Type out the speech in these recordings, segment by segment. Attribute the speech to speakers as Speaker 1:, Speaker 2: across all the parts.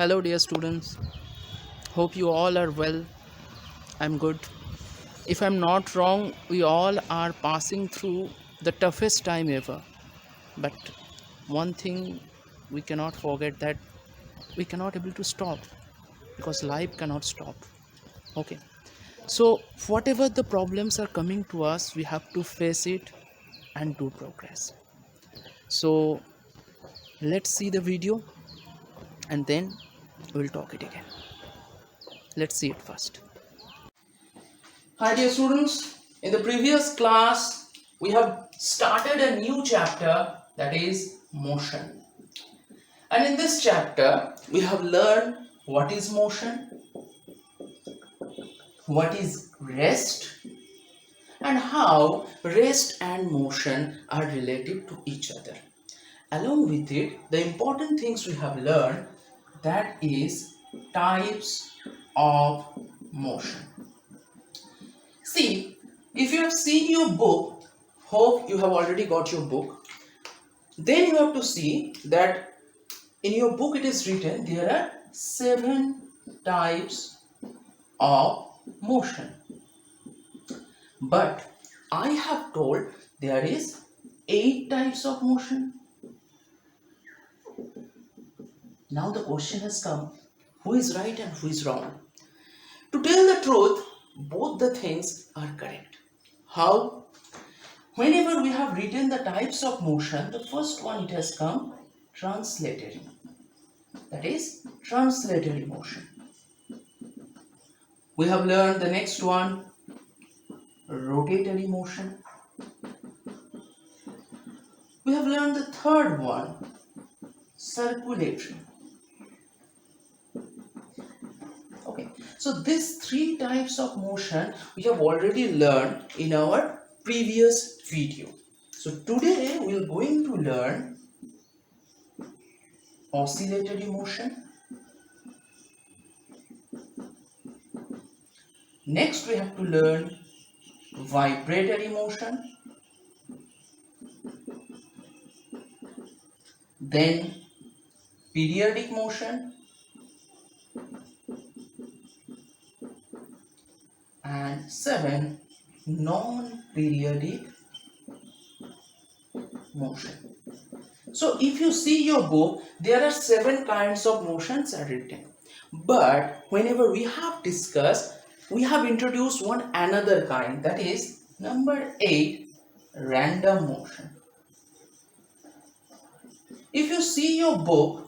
Speaker 1: Hello, dear students. Hope you all are well. I'm good. If I'm not wrong, we all are passing through the toughest time ever. But one thing we cannot forget that we cannot able to stop because life cannot stop. Okay. So whatever the problems are coming to us, we have to face it and do progress. So let's see the video and then we'll talk it again. Let's see it first. Hi dear students, in the previous class we have started a new chapter, that is motion. And in this chapter we have learned what is motion, what is rest, and how rest and motion are related to each other. Along with it, the important things we have learned, that is types of motion. See, if you have seen your book, hope you have already got your book, then you have to see that in your book it is written there are 7 types of motion. But I have told there is 8 types of motion. Now the question has come, who is right and who is wrong? To tell the truth, both the things are correct. How? Whenever we have written the types of motion, the first one it has come translatory. That is translatory motion. We have learned the next one, rotatory motion. We have learned the third one, circulatory. Okay, so these 3 types of motion we have already learned in our previous video. So today we are going to learn oscillatory motion. Next we have to learn vibratory motion. Then periodic motion. And 7, non-periodic motion. So if you see your book, there are 7 kinds of motions are written. But whenever we have discussed, we have introduced one another kind, that is number 8, random motion. If you see your book,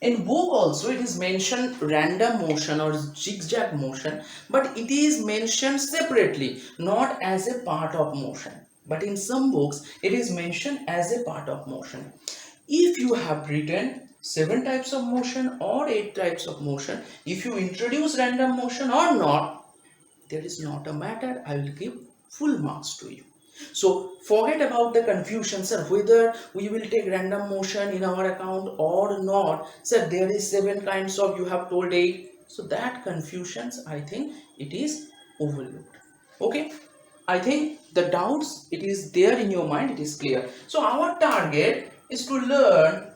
Speaker 1: in book also it is mentioned random motion or zigzag motion, but it is mentioned separately, not as a part of motion. But in some books it is mentioned as a part of motion. If you have written 7 types of motion or 8 types of motion, if you introduce random motion or not, there is not a matter. I will give full marks to you. So forget about the confusion, sir, whether we will take random motion in our account or not. Sir, there is 7 kinds of, you have told 8. So that confusions, I think it is overlooked. Okay, I think the doubts, it is there in your mind, it is clear. So our target is to learn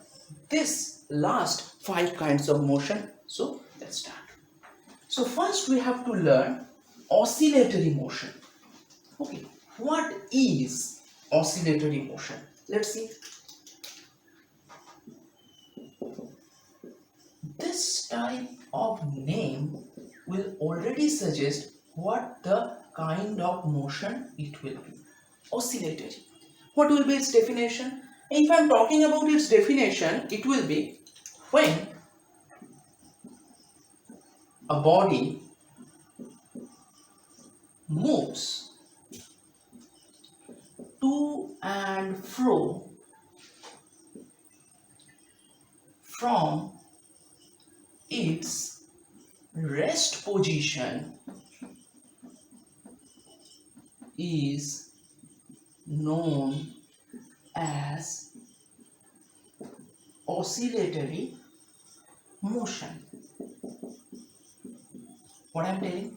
Speaker 1: this last 5 kinds of motion. So let's start. So first we have to learn oscillatory motion. Okay, what is oscillatory motion? Let's see. This type of name will already suggest what the kind of motion it will be. Oscillatory. What will be its definition? If I am talking about its definition, it will be when a body moves to and fro from its rest position is known as oscillatory motion. What I am telling?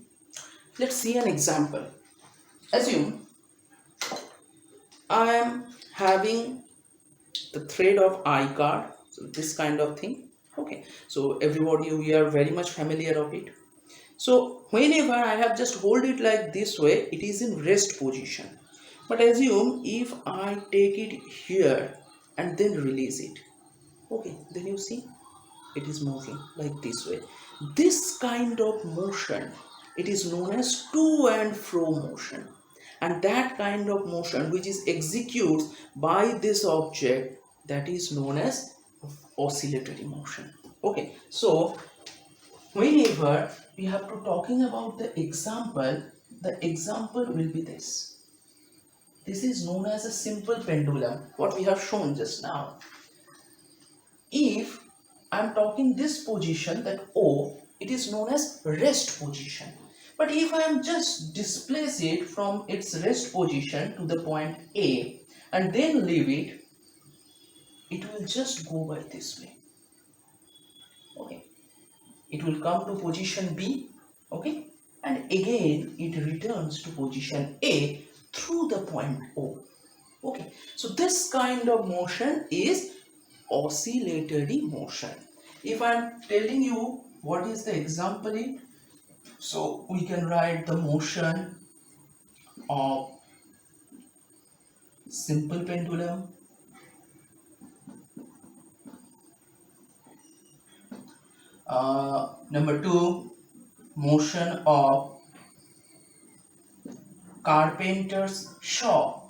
Speaker 1: Let's see an example. Assume I am having the thread of I card, so this kind of thing, Okay, so everybody, we are very much familiar of it. So whenever I have just hold it like this way, it is in rest position. But assume if I take it here and then release it. Okay, then you see it is moving like this way. This kind of motion, it is known as to and fro motion. And that kind of motion which is executed by this object, that is known as oscillatory motion. Okay, so whenever we have to talking about the example will be this. This is known as a simple pendulum, what we have shown just now. If I am talking this position, that O, it is known as rest position. But if I am just displace it from its rest position to the point A and then leave it, it will just go by this way. Okay, it will come to position B. Okay, and again it returns to position A through the point O. Okay, so this kind of motion is oscillatory motion. If I am telling you what is the example in, so we can write the motion of simple pendulum, number 2, motion of carpenter's saw.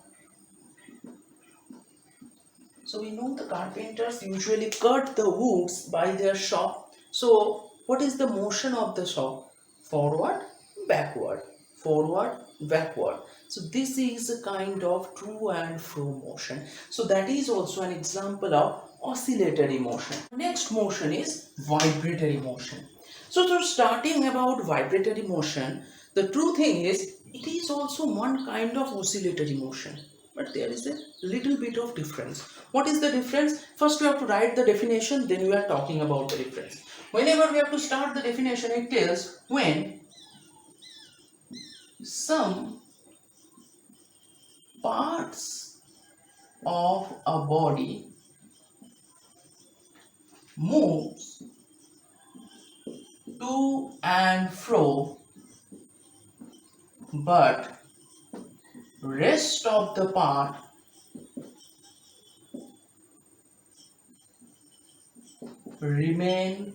Speaker 1: So we know the carpenters usually cut the woods by their saw. So what is the motion of the saw? Forward, backward, forward, backward. So this is a kind of to and fro motion. So that is also an example of oscillatory motion. Next motion is vibratory motion. So starting about vibratory motion, the true thing is it is also one kind of oscillatory motion, but there is a little bit of difference. What is the difference? First we have to write the definition, then we are talking about the difference. Whenever we have to start the definition, it tells when some parts of a body moves to and fro, but rest of the part remain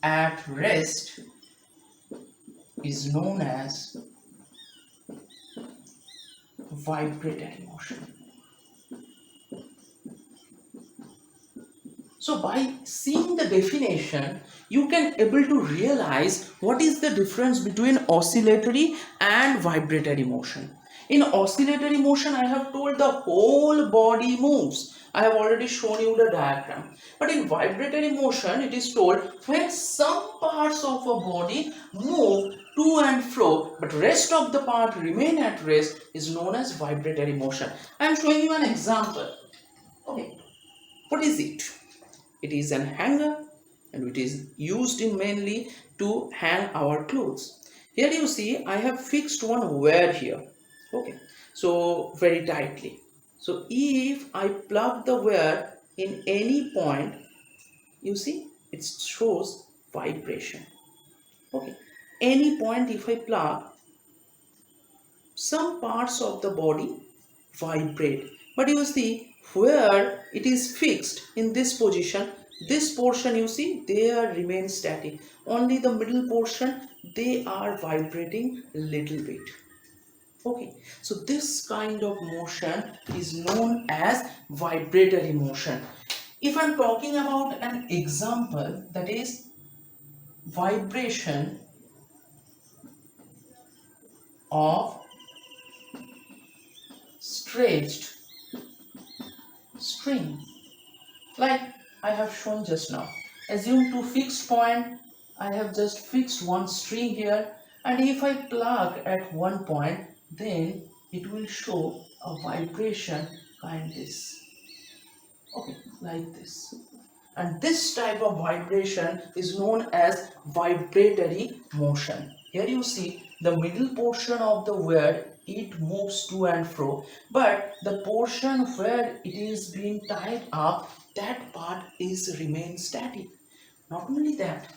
Speaker 1: at rest, is known as vibratory motion. So by seeing the definition, you can able to realize what is the difference between oscillatory and vibratory motion. In oscillatory motion, I have told the whole body moves. I have already shown you the diagram. But in vibratory motion, it is told when some parts of a body move to and fro, but rest of the part remain at rest, is known as vibratory motion. I am showing you an example. Okay, what is it? It is an hanger and it is used in mainly to hang our clothes. Here you see I have fixed one wire here. Okay, so very tightly. So if I plug the wire in any point, you see it shows vibration. Okay, any point if I plug, some parts of the body vibrate, but you see where it is fixed in this position, this portion you see they are remain static, only the middle portion they are vibrating a little bit. Okay, so this kind of motion is known as vibratory motion. If I'm talking about an example, that is vibration of stretched string, like I have shown just now. Assume two fixed point, I have just fixed one string here, and if I plug at one point, then it will show a vibration kind this. Okay, like this. And this type of vibration is known as vibratory motion. Here you see the middle portion of the wire it moves to and fro, but the portion where it is being tied up, that part is remain static. Not only that,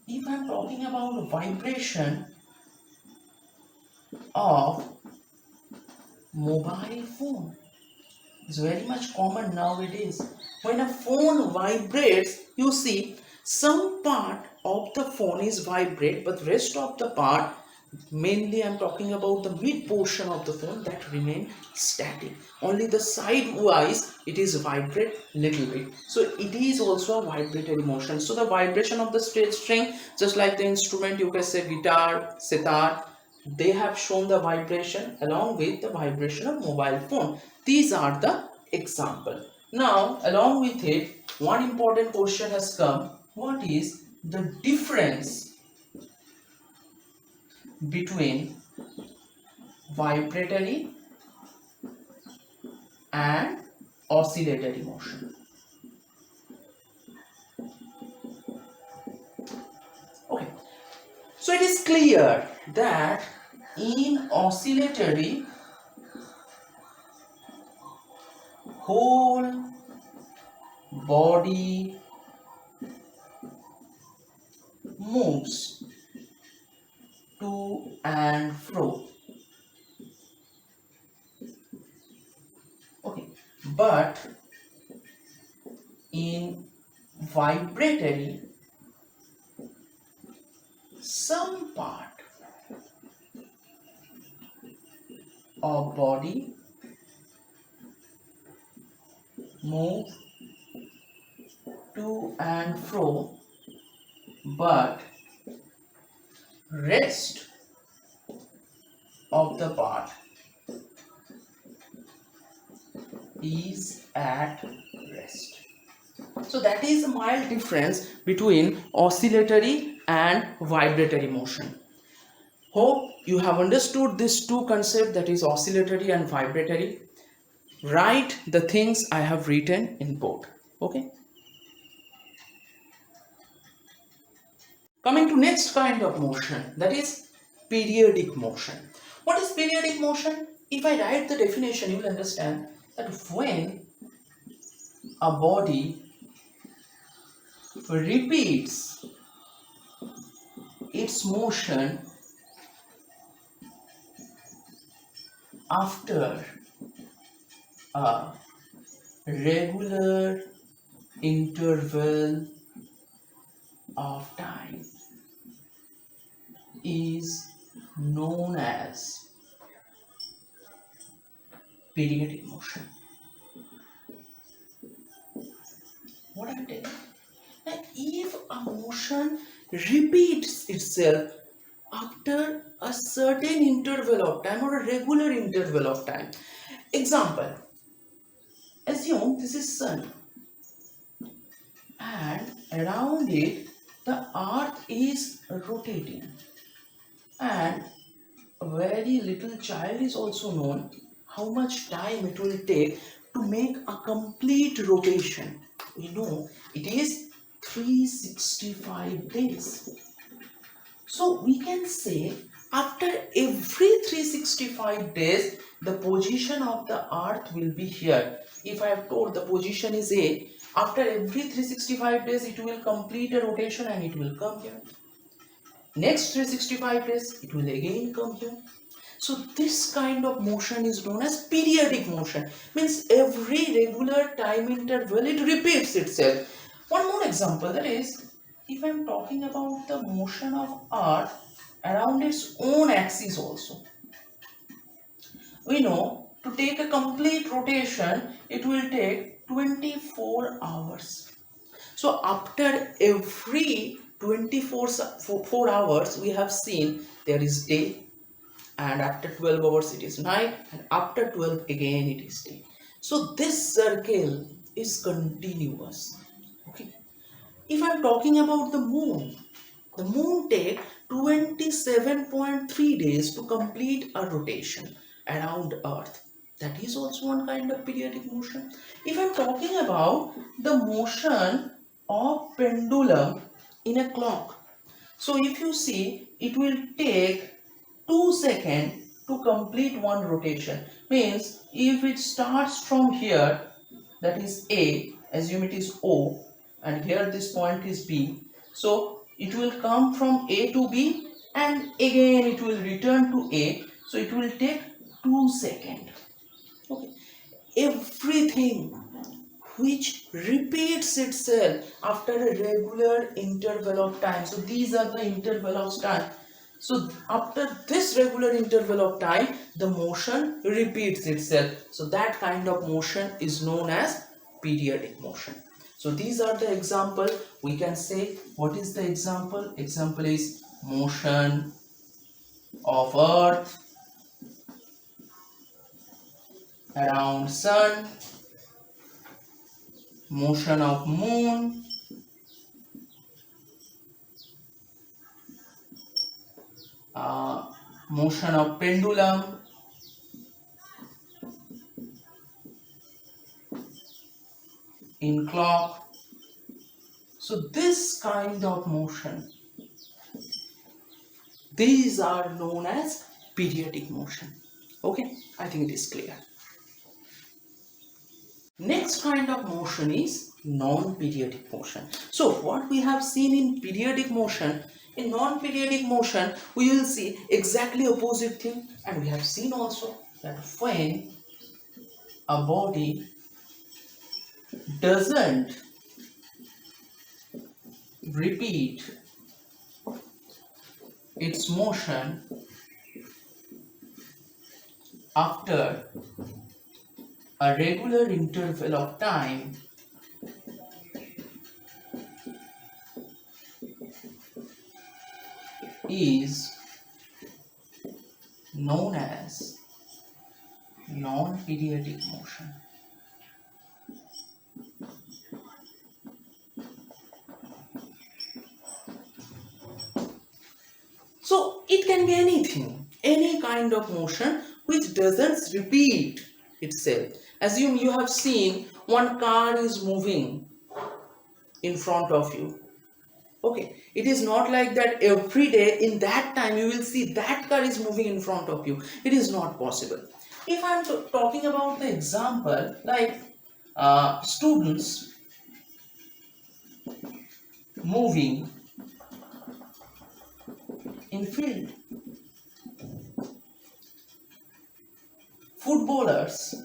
Speaker 1: if I am talking about vibration of mobile phone, it's very much common nowadays. When a phone vibrates, you see some part of the phone is vibrate, but rest of the part, mainly I'm talking about the mid portion of the phone, that remain static. Only the side wise it is vibrate little bit. So it is also a vibratory motion. So the vibration of the string, just like the instrument, you can say guitar, sitar, they have shown the vibration along with the vibration of mobile phone. These are the example. Now along with it, one important question has come. What is the difference between vibratory and oscillatory motion? Okay, so it is clear that in oscillatory, whole body moves to and fro. Okay, but in vibratory, some part of body move to and fro, but rest of the part is at rest. So that is a mild difference between oscillatory and vibratory motion. Hope you have understood these two concepts, that is oscillatory and vibratory. Write the things I have written in both. Okay. Coming to next kind of motion, that is periodic motion. What is periodic motion? If I write the definition, you will understand that when a body repeats its motion after a regular interval of time, is known as periodic motion. What I'm telling? Now, if a motion repeats itself after a certain interval of time or a regular interval of time, example, assume this is sun and around it the earth is rotating, and a very little child is also known how much time it will take to make a complete rotation. We know it is 365 days. So we can say after every 365 days the position of the earth will be here. If I have told the position is A, after every 365 days it will complete a rotation and it will come here. Next 365 days it will again come here. So this kind of motion is known as periodic motion. Means every regular time interval it repeats itself. One more example, that is, if I am talking about the motion of earth around its own axis also. We know to take a complete rotation it will take 24 hours. So after every 4 hours we have seen there is day, and after 12 hours it is night, and after 12 again it is day. So this circle is continuous. Okay. If I am talking about the moon takes 27.3 days to complete a rotation around earth. That is also one kind of periodic motion. If I am talking about the motion of pendulum in a clock, so if you see, it will take 2 seconds to complete one rotation. Means if it starts from here, that is A, assume it is O, and here this point is B. So it will come from A to B and again it will return to A. So it will take 2 seconds. Okay. Everything which repeats itself after a regular interval of time. So these are the interval of time. So after this regular interval of time, the motion repeats itself. So that kind of motion is known as periodic motion. So these are the example. We can say, what is the example? Example is motion of Earth around Sun, motion of Moon, motion of pendulum, in clock. So this kind of motion, these are known as periodic motion. Okay, I think it is clear. Next kind of motion is non-periodic motion. So what we have seen in periodic motion, in non-periodic motion we will see exactly opposite thing, and we have seen also that when a body doesn't repeat its motion after a regular interval of time, is known as non-periodic motion. So it can be anything, any kind of motion which doesn't repeat itself. Assume you have seen one car is moving in front of you. Okay, it is not like that every day in that time you will see that car is moving in front of you. It is not possible. If I am talking about the example like students moving in field, footballers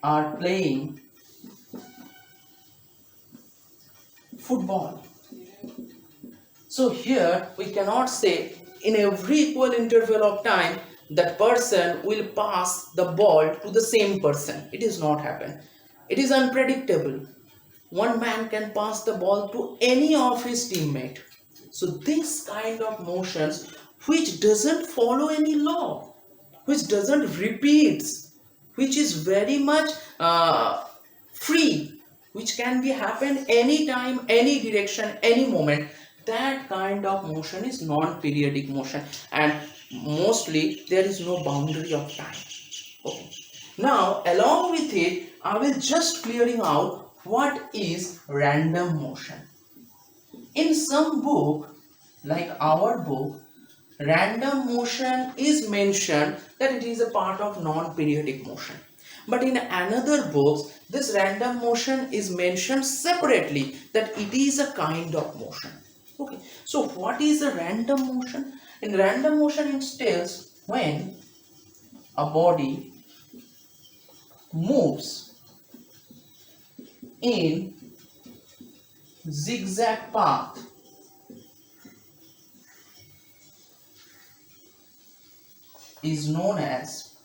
Speaker 1: are playing football. So here we cannot say in every equal interval of time that person will pass the ball to the same person. It is not happen. It is unpredictable. One man can pass the ball to any of his teammate. So this kind of motions which doesn't follow any law, which doesn't repeats, which is very much free, which can be happen anytime, any direction, any moment, that kind of motion is non-periodic motion, and mostly there is no boundary of time. Okay. Now along with it I will just clearing out what is random motion. In some book like our book, random motion is mentioned that it is a part of non-periodic motion. But in another books, this random motion is mentioned separately that it is a kind of motion. Okay, so what is a random motion? In random motion it tells when a body moves in zigzag path is known as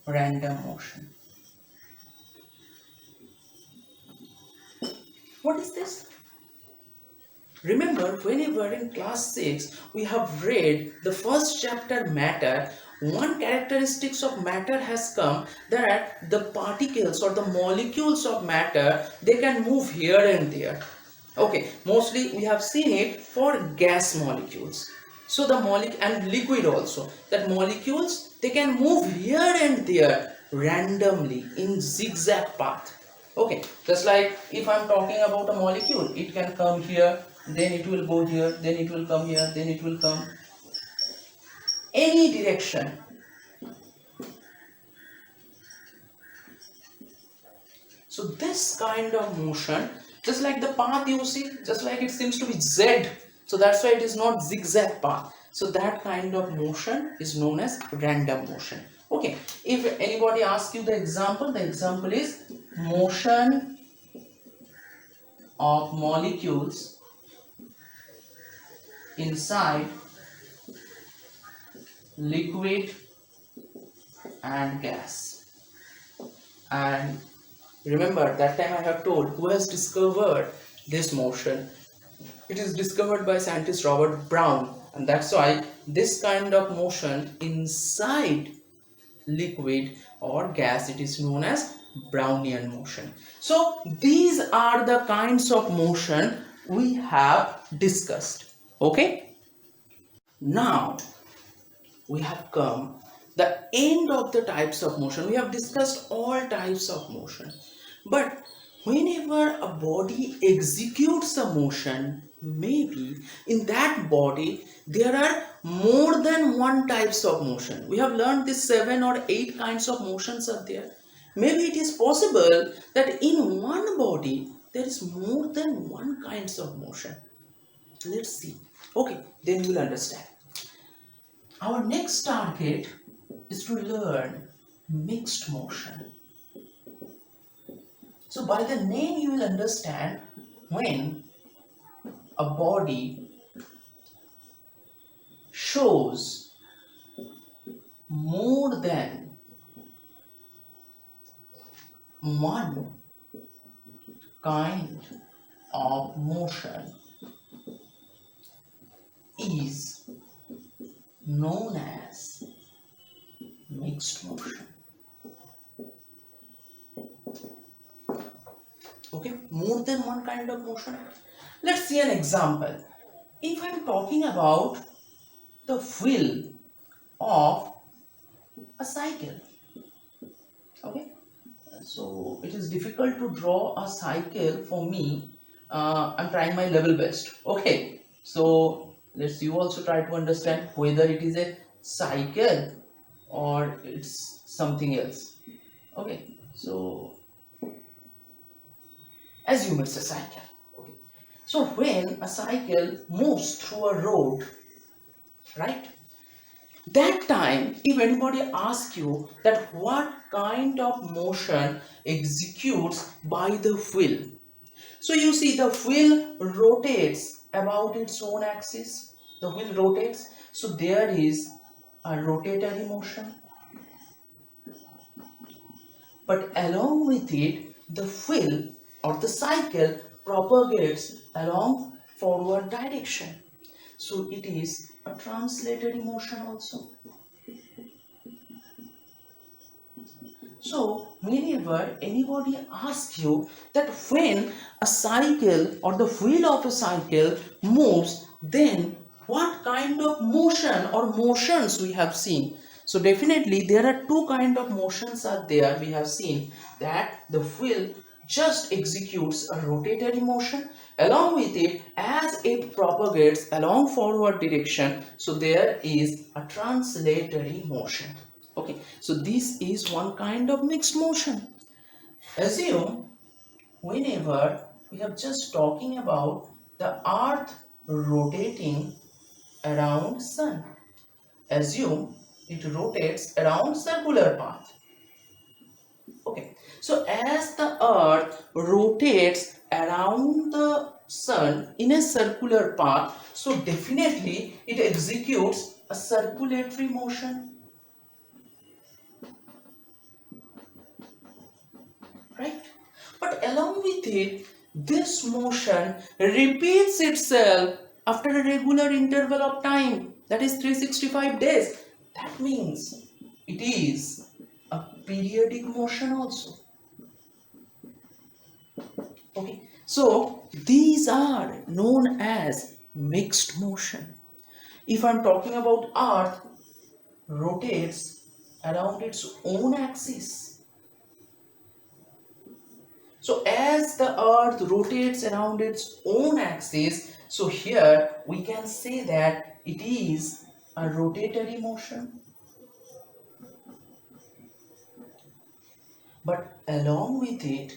Speaker 1: random motion. What is this? Remember, whenever in class 6 we have read the first chapter matter, one characteristics of matter has come that the particles or the molecules of matter, they can move here and there. Okay, mostly we have seen it for gas molecules. So the molecule and liquid also, that molecules they can move here and there randomly in zigzag path. Okay, just like if I'm talking about a molecule, it can come here, then it will go here, then it will come here, then it will come any direction. So this kind of motion, just like the path you see, just like it seems to be Z, so that's why it is not zigzag path. So that kind of motion is known as random motion. Okay, if anybody asks you the example is motion of molecules inside liquid and gas. And remember that time I have told who has discovered this motion. It is discovered by scientist Robert Brown, and that's why this kind of motion inside liquid or gas, it is known as Brownian motion. So these are the kinds of motion we have discussed. Okay, now we have come the end of the types of motion. We have discussed all types of motion, but whenever a body executes a motion, maybe in that body there are more than one types of motion. We have learned this 7 or 8 kinds of motions are there. Maybe it is possible that in one body there is more than one kinds of motion. Let's see. Okay, then you will understand. Our next target is to learn mixed motion. So by the name you will understand when a body shows more than one kind of motion is known as mixed motion. Okay, more than one kind of motion. Let's see an example. If I'm talking about the wheel of a cycle, okay, so it is difficult to draw a cycle for me. I'm trying my level best. Okay, so let's you also try to understand whether it is a cycle or it's something else. Okay, so assume it's a cycle. Okay. So when a cycle moves through a road, right? That time, if anybody asks you that what kind of motion executes by the wheel, so you see the wheel rotates about its own axis. The wheel rotates, so there is a rotatory motion. But along with it, the wheel or the cycle propagates along forward direction. So it is a translatory motion also. So whenever anybody asks you that when a cycle or the wheel of a cycle moves, then what kind of motion or motions we have seen? So definitely there are two kind of motions are there. We have seen that the wheel just executes a rotatory motion, along with it as it propagates along forward direction, so there is a translatory motion. Okay, so this is one kind of mixed motion. Assume whenever we have just talking about the earth rotating around sun, assume it rotates around circular path. Okay, so as the earth rotates around the sun in a circular path, so definitely it executes a circulatory motion, right? But along with it, this motion repeats itself after a regular interval of time, that is 365 days. That means it is a periodic motion also. Okay, so these are known as mixed motion. If I'm talking about earth rotates around its own axis, So as the earth rotates around its own axis, so here we can say that it is a rotatory motion. But along with it,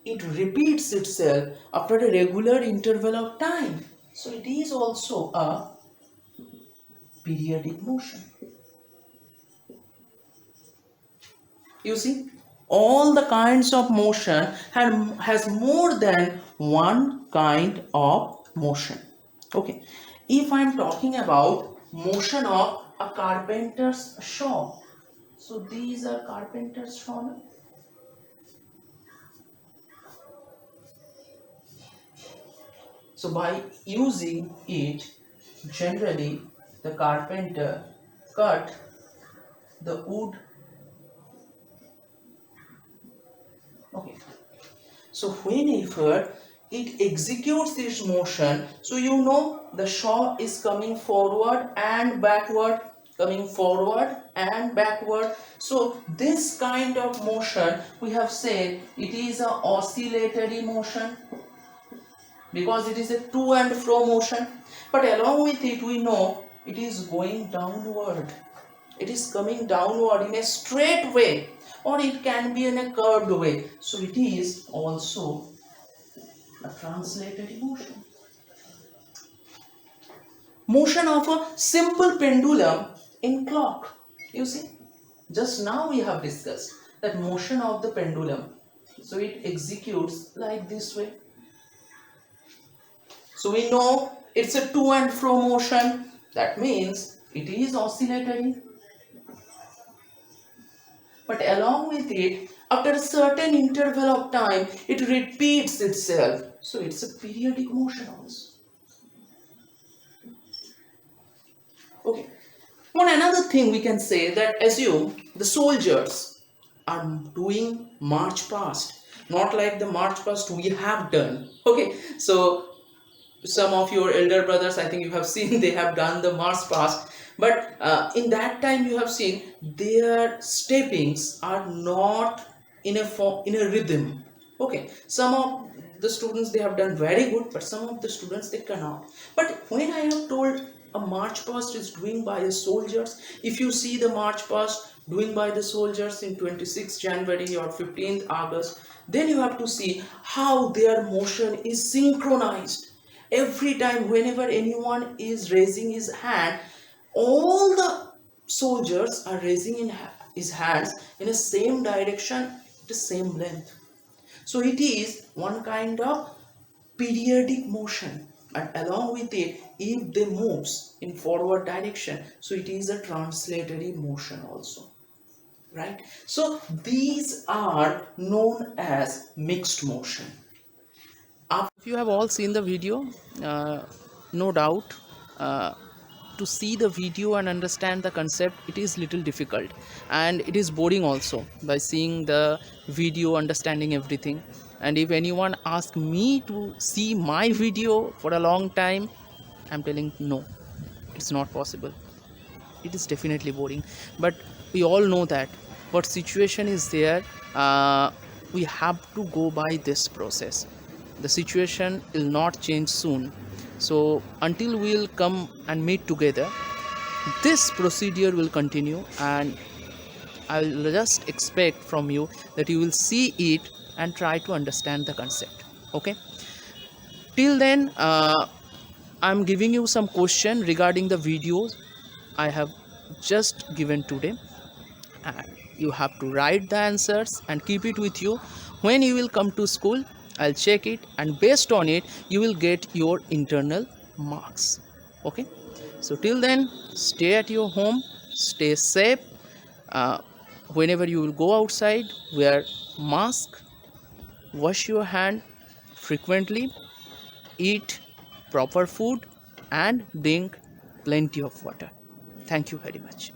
Speaker 1: it repeats itself after a regular interval of time. So it is also a periodic motion. You see, all the kinds of motion has more than one kind of motion. Okay, if I'm talking about motion of a carpenter's shop, so these are carpenter's shop. So by using it, generally the carpenter cut the wood. Okay, so whenever it executes its motion, so you know the saw is coming forward and backward, coming forward and backward. So this kind of motion we have said it is a oscillatory motion, because it is a to and fro motion. But along with it we know it is going downward, it is coming downward in a straight way, or it can be in a curved way. So it is also a translatory motion. Motion of a simple pendulum in clock. You see, just now we have discussed that motion of the pendulum. So it executes like this way. So we know it's a to and fro motion. That means it is oscillatory. But along with it, after a certain interval of time, it repeats itself. So it's a periodic motion also. Okay. One another thing we can say that assume the soldiers are doing march past, not like the march past we have done. Okay, so some of your elder brothers, I think you have seen, they have done the march past, but in that time you have seen their steppings are not in a form, in a rhythm. Okay, some of the students they have done very good, but some of the students they cannot. But when I have told a march past is doing by the soldiers, if you see the march past doing by the soldiers in 26th January or 15th August, then you have to see how their motion is synchronized. Every time whenever anyone is raising his hand, all the soldiers are raising his hands in the same direction, the same length. So it is one kind of periodic motion, and along with it, if they moves in forward direction, so it is a translatory motion also, right? So these are known as mixed motion. If you have all seen the video, no doubt, uh, to see the video and understand the concept, it is little difficult, and it is boring also by seeing the video, understanding everything. And if anyone asks me to see my video for a long time, I'm telling no, it's not possible. It is definitely boring. But we all know that what situation is there, we have to go by this process. The situation will not change soon, so until we'll come and meet together, this procedure will continue, and I'll just expect from you that you will see it and try to understand the concept. Okay, till then, I'm giving you some question regarding the videos I have just given today, and you have to write the answers and keep it with you. When you will come to school, I'll check it, and based on it you will get your internal marks. Okay, so till then, stay at your home, stay safe. uh, Whenever you will go outside, wear mask, wash your hand frequently, eat proper food, and drink plenty of water. Thank you very much.